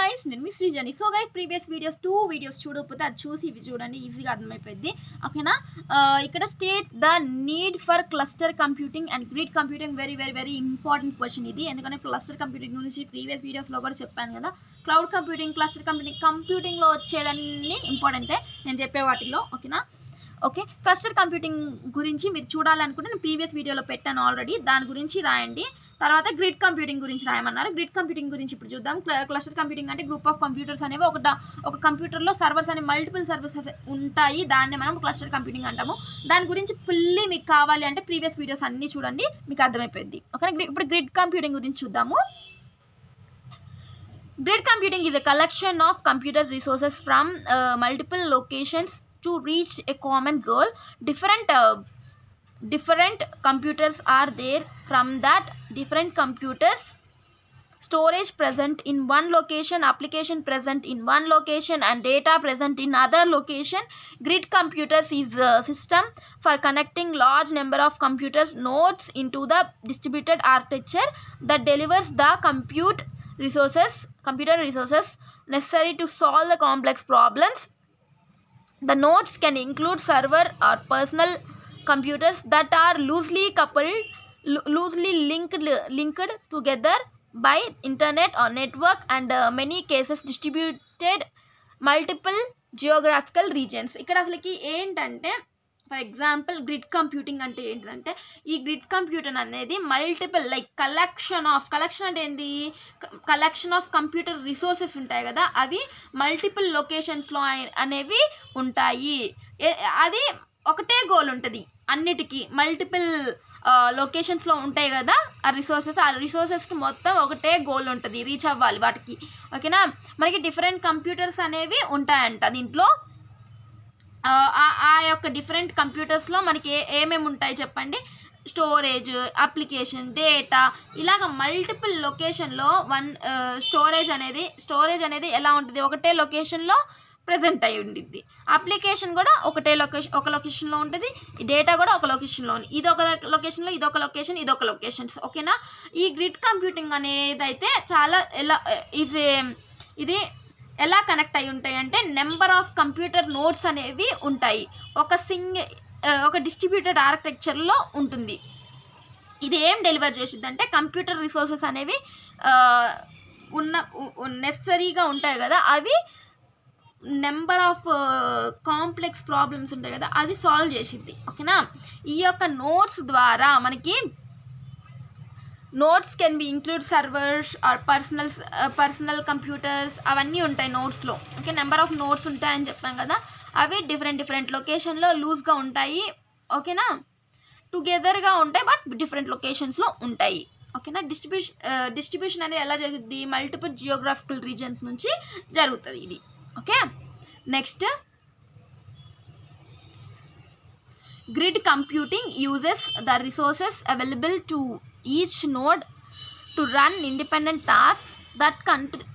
guys, నేను మీ శ్రీజని. సో గైస్ ప్రీవియస్ వీడియోస్ 2 వీడియోస్ చూడకపోతే అది చూసి ఇవి చూడండి, ఈజీగా అర్థమైపోయింది. ఓకేనా? ఇక్కడ state the need for cluster computing and grid computing. Very very very important question ఇది. ఎందుకంటే క్లస్టర్ కంప్యూటింగ్ గురించి ప్రీవియస్ వీడియోస్లో కూడా చెప్పాను కదా. క్లౌడ్ కంప్యూటింగ్, క్లస్టర్ కంప్యూటింగ్లో వచ్చేదన్నీ ఇంపార్టెంటే నేను చెప్పే వాటిల్లో. ఓకేనా? ఓకే, క్లస్టర్ కంప్యూటింగ్ గురించి మీరు చూడాలనుకుంటే నేను ప్రీవియస్ వీడియోలో పెట్టాను ఆల్రెడీ. దాని గురించి రాయండి. తర్వాత గ్రిడ్ కంప్యూటింగ్ గురించి రాయమన్నారు. గ్రిడ్ కంప్యూటింగ్ గురించి ఇప్పుడు చూద్దాం. క్లస్టర్ కంప్యూటింగ్ అంటే గ్రూప్ ఆఫ్ కంప్యూటర్స్ అనేవి ఒక కంప్యూటర్లో సర్వర్స్ అనే మల్టిపుల్ సర్వీసెస్ ఉంటాయి. దాన్ని మనం క్లస్టర్ కంప్యూటింగ్ అంటాము. దాని గురించి ఫుల్లీ మీకు కావాలి అంటే ప్రీవియస్ వీడియోస్ అన్నీ చూడండి, మీకు అర్థమైపోయింది. ఓకే, ఇప్పుడు గ్రిడ్ కంప్యూటింగ్ గురించి చూద్దాము. Grid computing is a collection of computer resources from multiple locations to reach a common goal. Different computers are there. From that, different computers, storage present in one location, application present in one location, and data present in other location. Grid computers is a system for connecting large number of computers nodes into the distributed architecture that delivers the computer resources necessary to solve the complex problems. The nodes can include server or personal computers that are loosely linked together by internet or network, and many cases distributed multiple geographical regions. ఇక్కడ అసలుకి ఏంటంటే for example grid computing అంటే ఏంటంటే ఈ grid computer అనేది multiple collection అంటే ఏంది, collection of computer resources ఉంటాయి కదా, అవి మల్టిపుల్ లొకేషన్స్లో అనేవి ఉంటాయి. అది ఒకటే గోల్ ఉంటుంది అన్నిటికీ. మల్టిపుల్ లొకేషన్స్లో ఉంటాయి కదా ఆ రిసోర్సెస్కి మొత్తం ఒకటే గోల్ ఉంటుంది, రీచ్ అవ్వాలి వాటికి. ఓకేనా? మనకి డిఫరెంట్ కంప్యూటర్స్ అనేవి ఉంటాయంట దీంట్లో. ఆ యొక్క డిఫరెంట్ కంప్యూటర్స్లో మనకి ఏమేమి ఉంటాయి చెప్పండి. స్టోరేజ్, అప్లికేషన్, డేటా, ఇలాగ మల్టిపుల్ లొకేషన్లో స్టోరేజ్ అనేది ఎలా ఉంటుంది, ఒకటే లొకేషన్లో ప్రజెంట్ అయి ఉండిద్ది. అప్లికేషన్ కూడా ఒక లొకేషన్లో ఉంటుంది, డేటా కూడా ఒక లొకేషన్లో ఉంది. ఇదొక లొకేషన్లో ఇదొక లొకేషన్స్. ఓకేనా? ఈ గ్రిడ్ కంప్యూటింగ్ అనేది అయితే చాలా ఇది ఎలా కనెక్ట్ అయి ఉంటాయి అంటే నెంబర్ ఆఫ్ కంప్యూటర్ నోడ్స్ అనేవి ఉంటాయి. ఒక డిస్ట్రిబ్యూటెడ్ ఆర్కిటెక్చర్లో ఉంటుంది. ఇది ఏం డెలివర్ చేసిద్ది అంటే కంప్యూటర్ రిసోర్సెస్ అనేవి నెసరీగా ఉంటాయి కదా, అవి నెంబర్ ఆఫ్ కాంప్లెక్స్ ప్రాబ్లమ్స్ ఉంటాయి కదా, అది సాల్వ్ చేసిద్ది. ఓకేనా? ఈ యొక్క నోట్స్ ద్వారా మనకి notes can be include servers or personal computers, అవన్నీ ఉంటాయి నోట్స్లో. ఓకే, నెంబర్ ఆఫ్ నోట్స్ ఉంటాయని చెప్పాం కదా, అవి డిఫరెంట్ లొకేషన్లో లూజ్గా ఉంటాయి. ఓకేనా? టుగెదర్గా ఉంటాయి బట్ డిఫరెంట్ లొకేషన్స్లో ఉంటాయి. ఓకేనా? డిస్ట్రిబ్యూషన్ అనేది ఎలా జరుగుతుంది, మల్టిపుల్ జియోగ్రాఫికల్ రీజన్స్ నుంచి జరుగుతుంది ఇది. Okay, next grid computing uses the resources available to each node to run independent tasks that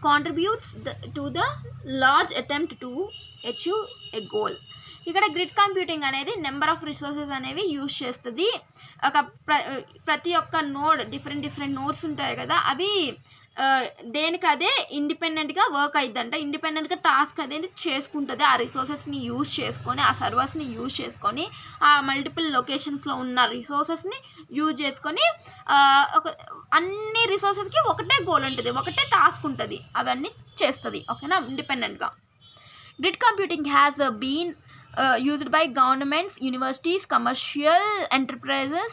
contributes to the large attempt to achieve a goal. ఇక్కడ grid computing అనేది number of resources అనేవి use చేస్తుంది. ప్రతి ఒక్క node different nodes ఉంటాయి కదా, అవి దేనికి అదే ఇండిపెండెంట్గా వర్క్ అయిద్దంట. ఇండిపెండెంట్గా టాస్క్ అనేది చేసుకుంటుంది. ఆ రిసోర్సెస్ని యూజ్ చేసుకొని, ఆ సర్వర్స్ని యూజ్ చేసుకొని, ఆ మల్టిపుల్ లొకేషన్స్లో ఉన్న రిసోర్సెస్ని యూజ్ చేసుకొని అన్ని రిసోర్సెస్కి ఒకటే గోల్ ఉంటుంది, ఒకటే టాస్క్ ఉంటుంది, అవన్నీ చేస్తుంది. ఓకేనా? ఇండిపెండెంట్గా. Grid computing has been used by governments, universities, commercial enterprises,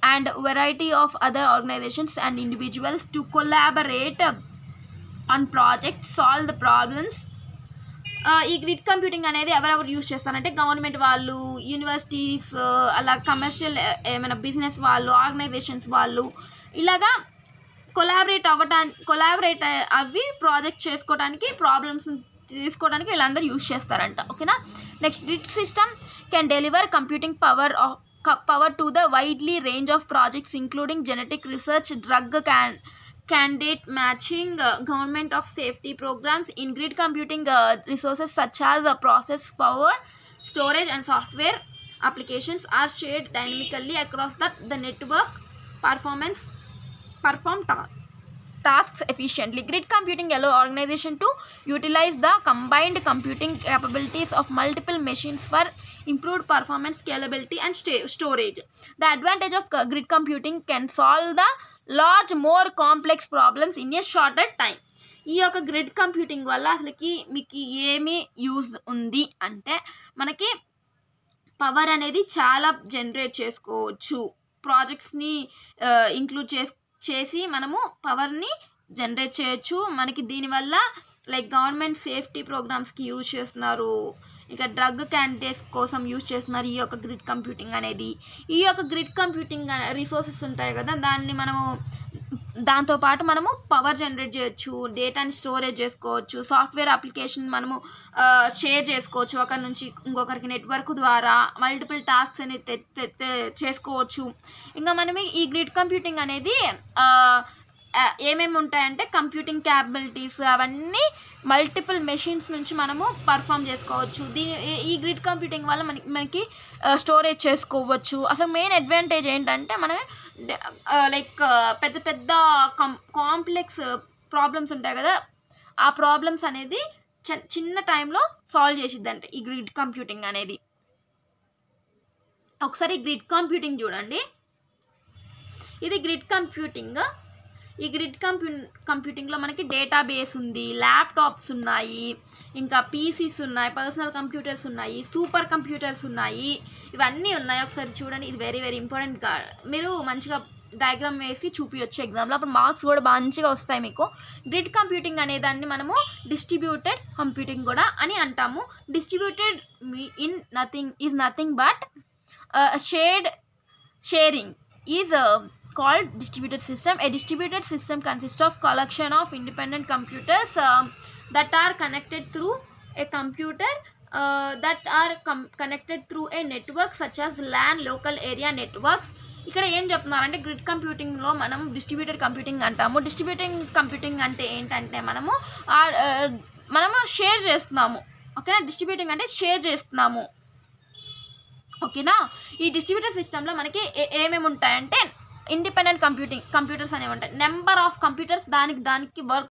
and variety of other organizations and individuals to collaborate on projects, solve the problems. ఈ గ్రిడ్ కంప్యూటింగ్ అనేది ఎవరెవరు యూజ్ చేస్తారంటే గవర్నమెంట్ వాళ్ళు, యూనివర్సిటీస్, అలా కమర్షియల్ ఏమైనా బిజినెస్ వాళ్ళు, organisations వాళ్ళు, ఇలాగా కొలాబరేట్ అవి ప్రాజెక్ట్ చేసుకోవడానికి, ప్రాబ్లమ్స్ తీసుకోవడానికి వీళ్ళందరూ యూజ్ చేస్తారంట. ఓకేనా? Next, grid system can deliver computing power to the widely range of projects including genetic research, drug candidate matching, government of safety programs. In grid computing, resources such as process power, storage, and software applications are shared dynamically across the network. Perform tasks efficiently. Grid computing allows organization to utilize the combined computing capabilities of multiple machines for improved performance, scalability, and storage. The advantage of grid computing can solve the large, more complex problems in a shorter time. ఈ యొక్క grid computing వల్ల అసలుకి మీకు ఏమి use ఉంది అంటే మనకి power అనేది చాలా జనరేట్ చేసుకోవచ్చు. ప్రాజెక్ట్స్ని ఇంక్లూడ్ చేసి మనము పవర్ని జనరేట్ చేయొచ్చు. మనకి దీనివల్ల లైక్ గవర్నమెంట్ సేఫ్టీ ప్రోగ్రామ్స్కి యూజ్ చేస్తున్నారు, ఇక డ్రగ్ క్యాండిడేట్స్ కోసం యూజ్ చేస్తున్నారు ఈ యొక్క గ్రిడ్ కంప్యూటింగ్ అనేది. ఈ యొక్క గ్రిడ్ కంప్యూటింగ్ రిసోర్సెస్ ఉంటాయి కదా, దాంతోపాటు మనము పవర్ జనరేట్ చేయొచ్చు, డేటాని స్టోరేజ్ చేసుకోవచ్చు, సాఫ్ట్వేర్ అప్లికేషన్ మనము షేర్ చేసుకోవచ్చు ఒకరి నుంచి ఇంకొకరికి నెట్వర్క్ ద్వారా, మల్టిపుల్ టాస్క్స్ అనేది చేసుకోవచ్చు. ఇంకా మనం ఈ గ్రిడ్ కంప్యూటింగ్ అనేది ఏమేమి ఉంటాయంటే కంప్యూటింగ్ క్యాపబిలిటీస్ అవన్నీ మల్టిపుల్ మెషిన్స్ నుంచి మనము పర్ఫామ్ చేసుకోవచ్చు. ఈ గ్రిడ్ కంప్యూటింగ్ వల్ల మనకి స్టోరేజ్ చేసుకోవచ్చు. అసలు మెయిన్ అడ్వాంటేజ్ ఏంటంటే మనం లైక్ పెద్ద పెద్ద కాంప్లెక్స్ ప్రాబ్లమ్స్ ఉంటాయి కదా, ఆ ప్రాబ్లమ్స్ అనేది చిన్న టైంలో సాల్వ్ చేసిద్దంట ఈ గ్రిడ్ కంప్యూటింగ్ అనేది. ఒకసారి గ్రిడ్ కంప్యూటింగ్ చూడండి. ఇది గ్రిడ్ కంప్యూటింగ్. ఈ గ్రిడ్ కంప్యూటింగ్లో మనకి డేటాబేస్ ఉంది, ల్యాప్టాప్స్ ఉన్నాయి, ఇంకా పీసీస్ ఉన్నాయి, పర్సనల్ కంప్యూటర్స్ ఉన్నాయి, సూపర్ కంప్యూటర్స్ ఉన్నాయి, ఇవన్నీ ఉన్నాయి. ఒకసారి చూడండి, ఇది వెరీ వెరీ ఇంపార్టెంట్. మీరు మంచిగా డయాగ్రామ్ వేసి చూపించవచ్చు ఎగ్జామ్లో, అప్పుడు మార్క్స్ కూడా మంచిగా వస్తాయి మీకు. గ్రిడ్ కంప్యూటింగ్ అనే దాన్ని మనము డిస్ట్రిబ్యూటెడ్ కంప్యూటింగ్ కూడా అని అంటాము. Distributed is nothing but sharing is called distributed system. A distributed system consists of collection of independent computers that are connected through a computer connected through a network such as LAN, local area networks. ఇక్కడ ఏం చెప్తున్నారంటే grid కంప్యూటింగ్లో మనం distributed computing అంటాము. Distributed computing అంటే ఏంటంటే మనము share చేస్తున్నాము, ఓకేనా. డిస్ట్రిబ్యూటింగ్ అంటే షేర్ చేస్తున్నాము, ఓకేనా. ఈ డిస్ట్రిబ్యూటర్ సిస్టంలో మనకి ఏమేమి ఉంటాయంటే ఇండిపెండెంట్ కంప్యూటర్స్ అనేవి ఉంటాయి. నెంబర్ ఆఫ్ కంప్యూటర్స్ దానికి వర్క్